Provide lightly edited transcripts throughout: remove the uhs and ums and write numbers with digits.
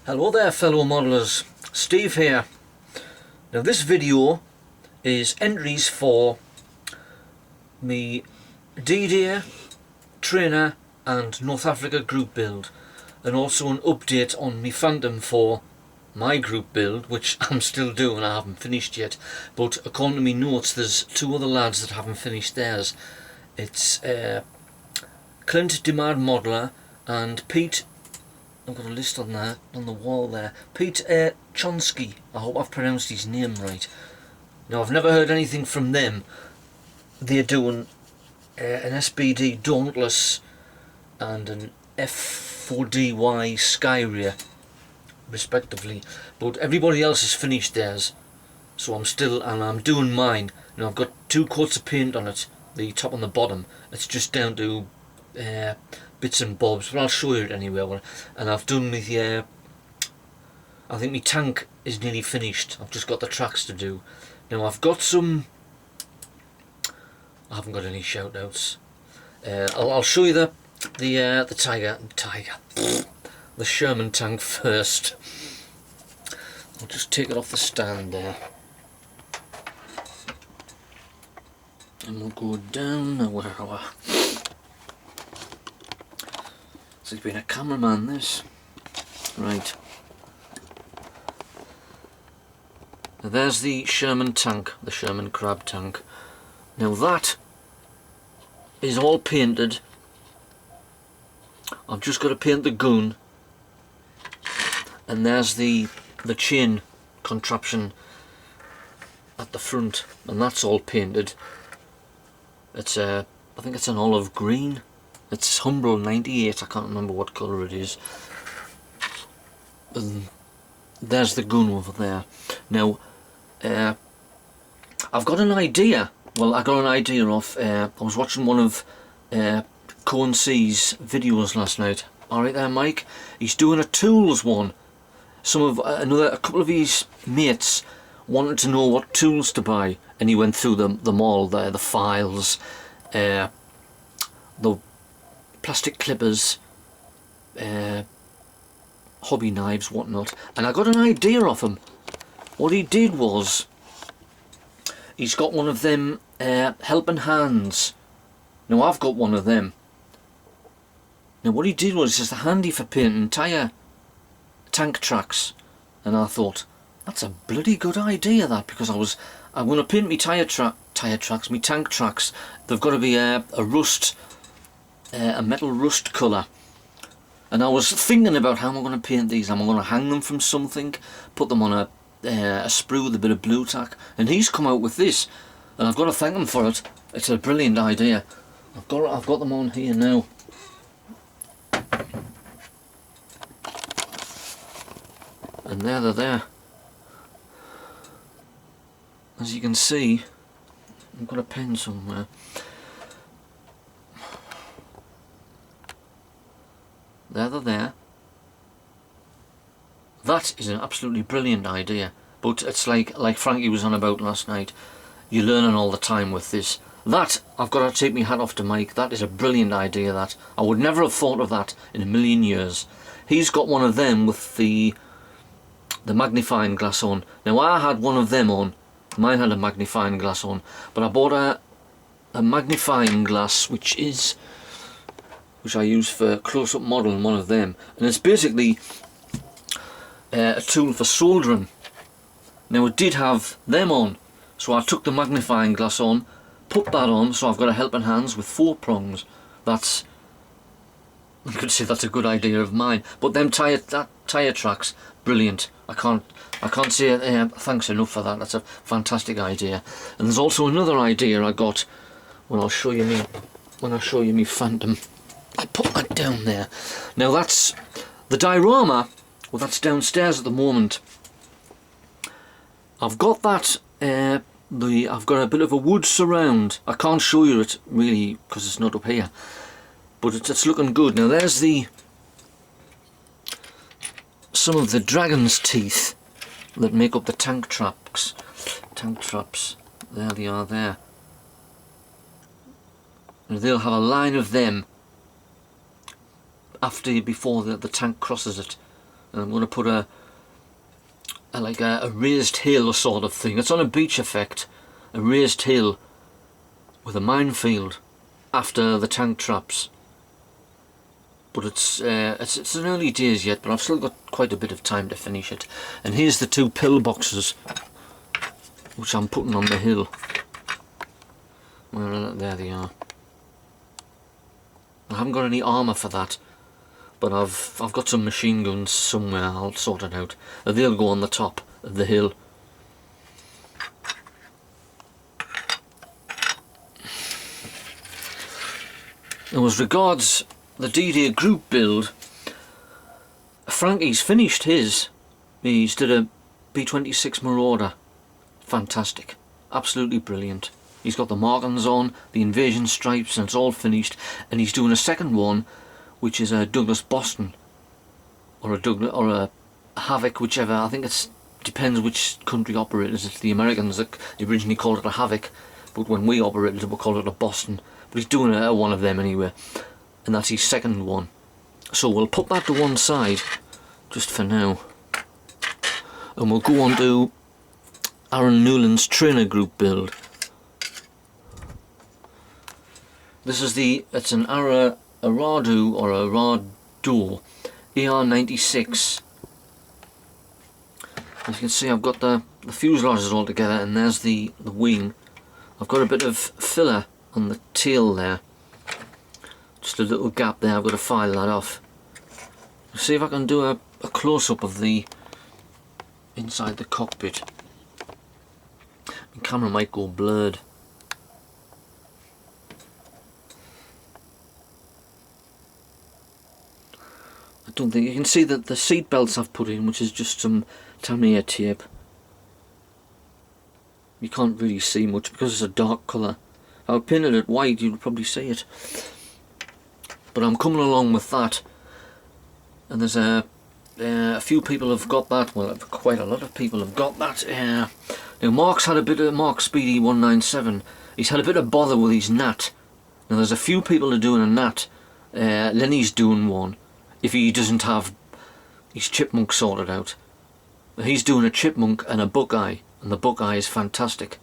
Hello there fellow modelers, Steve here. Now this video is entries for me D-Day, Trainer and North Africa group build, and also an update on me Phantom for my group build, which I'm still doing, I haven't finished yet, but according to me notes there's two other lads that haven't finished theirs. It's Clint Dimard Modeler and Pete, I've got a list on there, on the wall there, Pete Chonsky, I hope I've pronounced his name right. Now I've never heard anything from them. They're doing an SBD Dauntless and an F4DY Skyria respectively, but everybody else has finished theirs, so I'm doing mine. Now I've got two coats of paint on it, the top and the bottom. It's just down to bits and bobs, but I'll show you it anyway. And I've done with I think my tank is nearly finished. I've just got the tracks to do. Now I've got some, I haven't got any shout outs. I'll show you the the Sherman tank first. I'll just take it off the stand there. And we'll go down now. So he's been a cameraman, this. Right. Now there's the Sherman tank, the Sherman crab tank. Now that is all painted. I've just got to paint the gun. And there's the chain contraption at the front, and that's all painted. It's I think it's an olive green. It's Humbrol 98, I can't remember what colour it is. And there's the gun over there. Now I've got an idea. Well, I got an idea of I was watching one of Cohen C's videos last night. Alright there, Mike. He's doing a tools one. A couple of his mates wanted to know what tools to buy, and he went through them all there, the files, the plastic clippers, hobby knives, whatnot, and I got an idea of him. What he did was, he's got one of them helping hands. Now I've got one of them. Now what he did was, it's handy for painting tank tracks, and I thought that's a bloody good idea, that, because I'm going to paint me tank tracks. They've got to be a metal rust colour, and I was thinking about how I'm going to paint these. Am I going to hang them from something, put them on a sprue with a bit of blue tack? And he's come out with this, and I've got to thank him for it. It's a brilliant idea. I've got them on here now. And there they're there. As you can see, I've got a pen somewhere. There they're there. That is an absolutely brilliant idea. But it's like Frankie was on about last night. You're learning all the time with this. That, I've got to take my hat off to Mike. That is a brilliant idea, that. I would never have thought of that in a million years. He's got one of them with the magnifying glass on. Now I had one of them on. Mine had a magnifying glass on, but I bought a magnifying glass which I use for close-up modelling, one of them, and it's basically a tool for soldering. Now it did have them on, so I took the magnifying glass on, put that on, so I've got a helping hands with 4 prongs. That's, I could say that's a good idea of mine. But them tyre tracks, brilliant. I can't say thanks enough for that. That's a fantastic idea. And there's also another idea I got when I show you me Phantom. I put that down there. Now that's the diorama. Well, that's downstairs at the moment. I've got that. I've got a bit of a wood surround. I can't show you it really because it's not up here, but it's looking good. Now there's some of the dragon's teeth that make up the tank traps. There they are there. And they'll have a line of them before the tank crosses it. And I'm going to put a raised hill sort of thing. It's on a beach effect, a raised hill with a minefield after the tank traps. But it's in early days yet, but I've still got quite a bit of time to finish it. And here's the 2 pillboxes which I'm putting on the hill. Well, there they are. I haven't got any armour for that, but I've got some machine guns somewhere. I'll sort it out. They'll go on the top of the hill. Now, as regards the D-Day group build, Frankie's finished his. He's did a B-26 Marauder. Fantastic. Absolutely brilliant. He's got the markings on, the invasion stripes, and it's all finished. And he's doing a second one, which is a Douglas Boston, or a Havoc, whichever. I think it depends which country operates. It's the Americans that originally called it a Havoc, but when we operated it, we called it a Boston. But he's doing one of them anyway, and that's his second one. So we'll put that to one side, just for now, and we'll go on to Aaron Newland's trainer group build. This is it's an Aradu or a Rado AR-96. As you can see, I've got the fuselages all together, and there's the wing. I've got a bit of filler on the tail there, just a little gap there. I've got to file that off. See if I can do a close-up of the inside the cockpit. The camera might go blurred. I don't think you can see that the seat belts I've put in, which is just some Tamiya tape. You can't really see much because it's a dark colour. If I painted it white, you'd probably see it. But I'm coming along with that, and there's a few people have got that. Well, quite a lot of people have got that. Now Mark Speedy 197. He's had a bit of bother with his NAT. Now there's a few people are doing a NAT. Lenny's doing one. If he doesn't have his chipmunk sorted out, he's doing a chipmunk and a Buckeye, and the Buckeye is fantastic.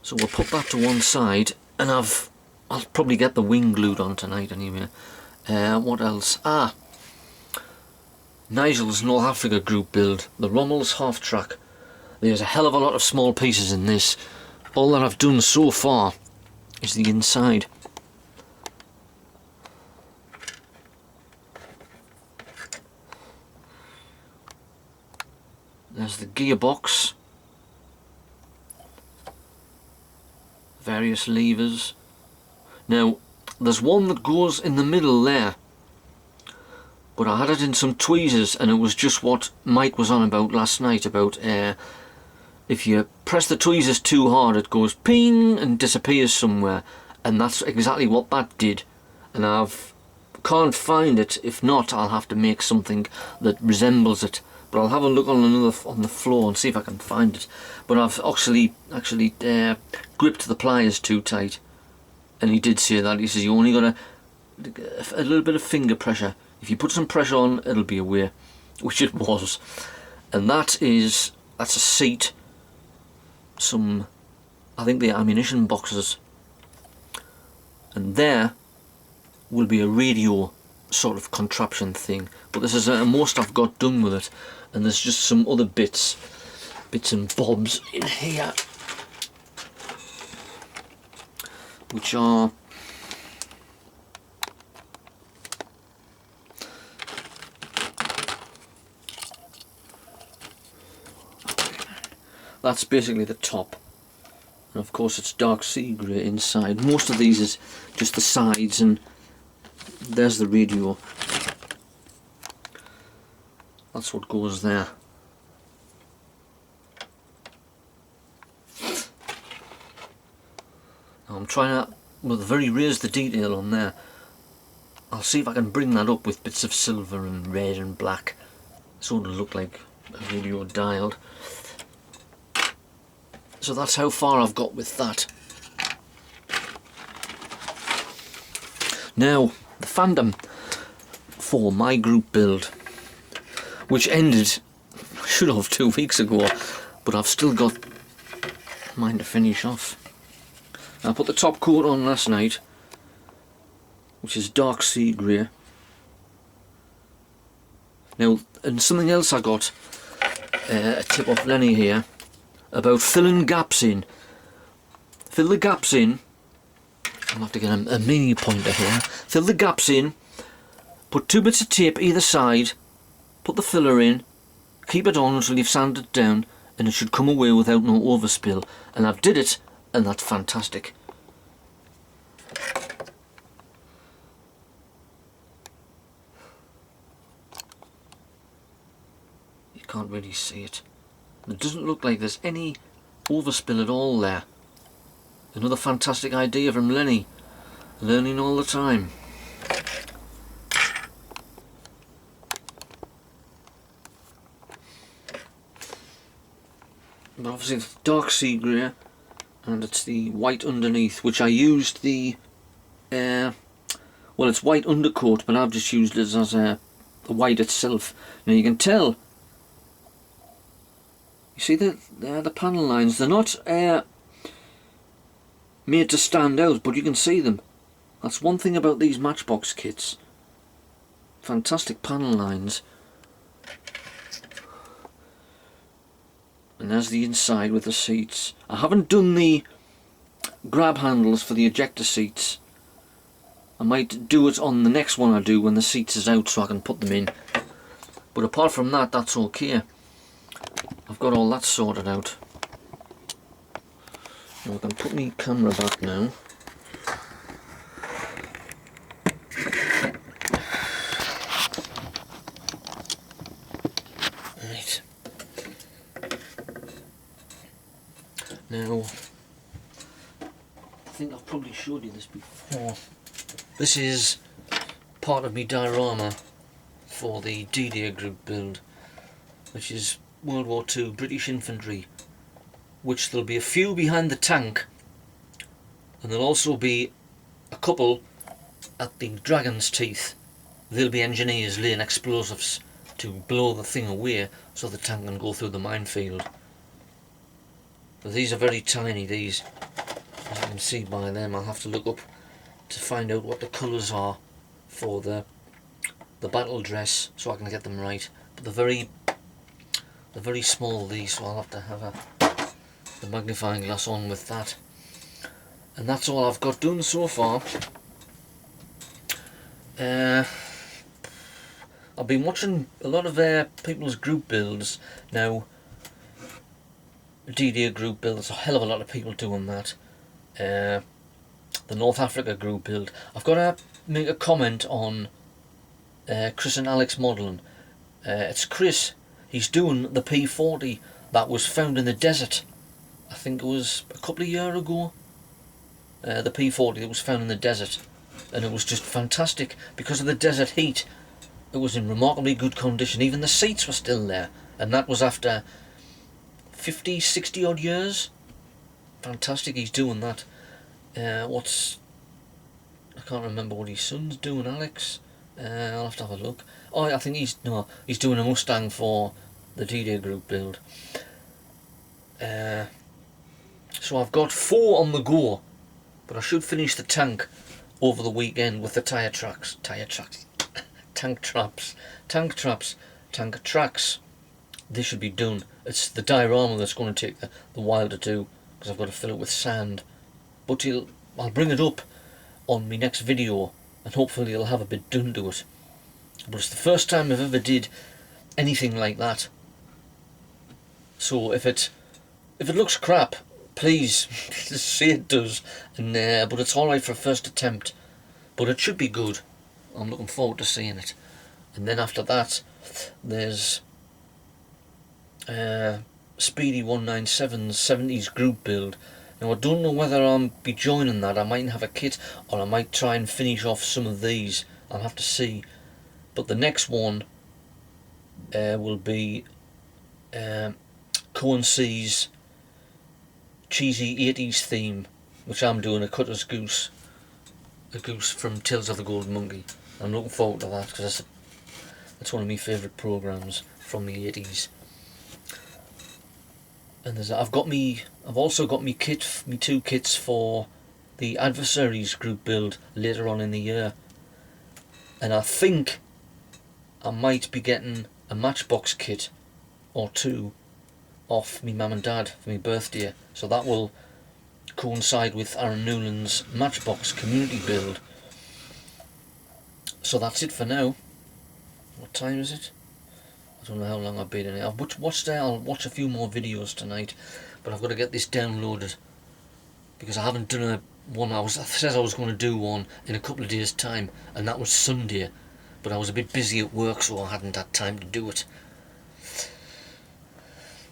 So we'll put that to one side, and I'll probably get the wing glued on tonight anyway. What else? Nigel's North Africa group build, the Rommel's half track. There's a hell of a lot of small pieces in this. All that I've done so far is the inside. There's the gearbox, various levers. Now there's one that goes in the middle there, but I had it in some tweezers, and it was just what Mike was on about last night, about if you press the tweezers too hard it goes ping and disappears somewhere, and that's exactly what that did. And can't find it. If not, I'll have to make something that resembles it. But I'll have a look on the floor and see if I can find it. But I've actually gripped the pliers too tight, and he did say that. He says you only got a little bit of finger pressure. If you put some pressure on, it'll be away, which it was. And that's a seat. I think the ammunition boxes, and there will be a radio sort of contraption thing. But this is most I've got done with it. And there's just some other bits and bobs in here, which are that's basically the top, and of course it's dark sea grey inside. Most of these is just the sides, and there's the radio. That's what goes there. Now I'm trying to raise the detail on there. I'll see if I can bring that up with bits of silver and red and black, so it'll look like a radio dialed. So that's how far I've got with that. Now the fandom for my group build, which ended, should have, 2 weeks ago, but I've still got mine to finish off. I put the top coat on last night, which is dark sea grey. Now, and something else I got a tip off Lenny here about filling gaps in. Fill the gaps in. I'll have to get a mini pointer here. Fill the gaps in. Put 2 bits of tape either side. Put the filler in. Keep it on until you've sanded it down, and it should come away without no overspill. And I've did it, and that's fantastic. You can't really see it. It doesn't look like there's any overspill at all there. Another fantastic idea from Lenny. Learning all the time. But obviously it's dark sea grey, and it's the white underneath, which I used the well, it's white undercoat, but I've just used it as the white itself. Now you can tell, you see the panel lines, they're not made to stand out, but you can see them. That's one thing about these Matchbox kits. Fantastic panel lines. And there's the inside with the seats. I haven't done the grab handles for the ejector seats. I might do it on the next one I do when the seats is out, so I can put them in. But apart from that, that's okay. I've got all that sorted out. Now I can put my camera back now. Right. Now, I think I've probably showed you this before. This is part of my diorama for the D-Day group build, which is World War II British infantry, which there'll be a few behind the tank, and there'll also be a couple at the Dragon's Teeth. They'll be engineers laying explosives to blow the thing away so the tank can go through the minefield. But these are very tiny, these, as you can see by them. I'll have to look up to find out what the colours are for the battle dress so I can get them right. But they're very small, these, so I'll have to have the magnifying glass on with that. And that's all I've got done so far. I've been watching a lot of people's group builds now. D-Day group build, there's a hell of a lot of people doing that. The North Africa group build. I've got to make a comment on Chris and Alex modelling. It's Chris. He's doing the P40 that was found in the desert. I think it was a couple of years ago. The P40 that was found in the desert, and it was just fantastic because of the desert heat. It was in remarkably good condition. Even the seats were still there, and that was after 50, 60 odd years. Fantastic, he's doing that. I can't remember what his son's doing, Alex. I'll have to have a look. Oh, I think he's doing a Mustang for the D-Day group build. So I've got 4 on the go, but I should finish the tank over the weekend with the tank tracks. They should be done. It's the diorama that's going to take the while to do, because I've got to fill it with sand. But I'll bring it up on my next video, and hopefully it'll have a bit done to it. But it's the first time I've ever did anything like that. So if it looks crap, please say it does. And but it's alright for a first attempt. But it should be good. I'm looking forward to seeing it. And then after that, there's Speedy 197's 70s group build. Now I don't know whether I'll be joining that. I might have a kit, or I might try and finish off some of these. I'll have to see. But the next one will be Cohen C's cheesy 80s theme, which I'm doing a Cutter's Goose. a goose from Tales of the Golden Monkey. I'm looking forward to that because that's one of my favourite programmes from the 80s. And I've also got me two kits for the Adversaries group build later on in the year. And I think I might be getting a Matchbox kit or two off me mum and dad for my birthday, so that will coincide with Aaron Newland's Matchbox community build. So that's it for now. What time is it? I don't know how long I've been in it. I'll watch a few more videos tonight, but I've got to get this downloaded because I haven't done one. I said I was going to do one in a couple of days' time, and that was Sunday, but I was a bit busy at work, so I hadn't had time to do it.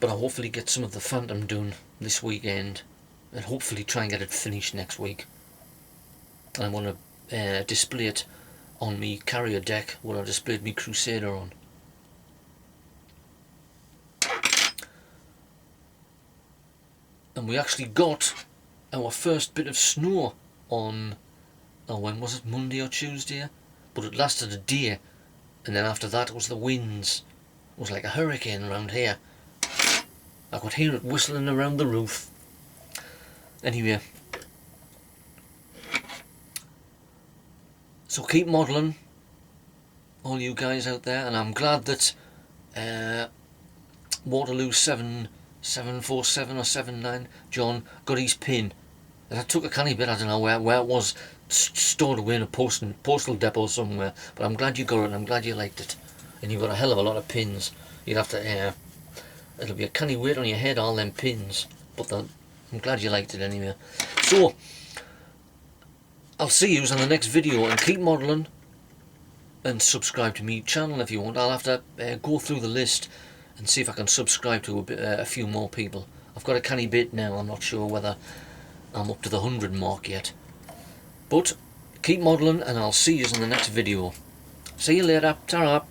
But I'll hopefully get some of the Phantom done this weekend, and hopefully try and get it finished next week. And I want to display it on me carrier deck where I displayed me Crusader on. And we actually got our first bit of snow on, when was it, Monday or Tuesday? But it lasted a day, and then after that it was the winds. It was like a hurricane around here. I could hear it whistling around the roof. Anyway, so keep modelling, all you guys out there, and I'm glad that Waterloo 747 or 79 John got his pin. And I took a canny bit, I don't know where it was, stored away in a postal depot somewhere, but I'm glad you got it, and I'm glad you liked it. And you've got a hell of a lot of pins. You'd have to, it'll be a canny weight on your head, all them pins, but I'm glad you liked it anyway. So, I'll see you on the next video, and keep modelling, and subscribe to my channel if you want. I'll have to go through the list and see if I can subscribe to a few more people. I've got a canny bit now, I'm not sure whether I'm up to the 100 mark yet. But keep modelling, and I'll see you in the next video. See you later, ta-ra.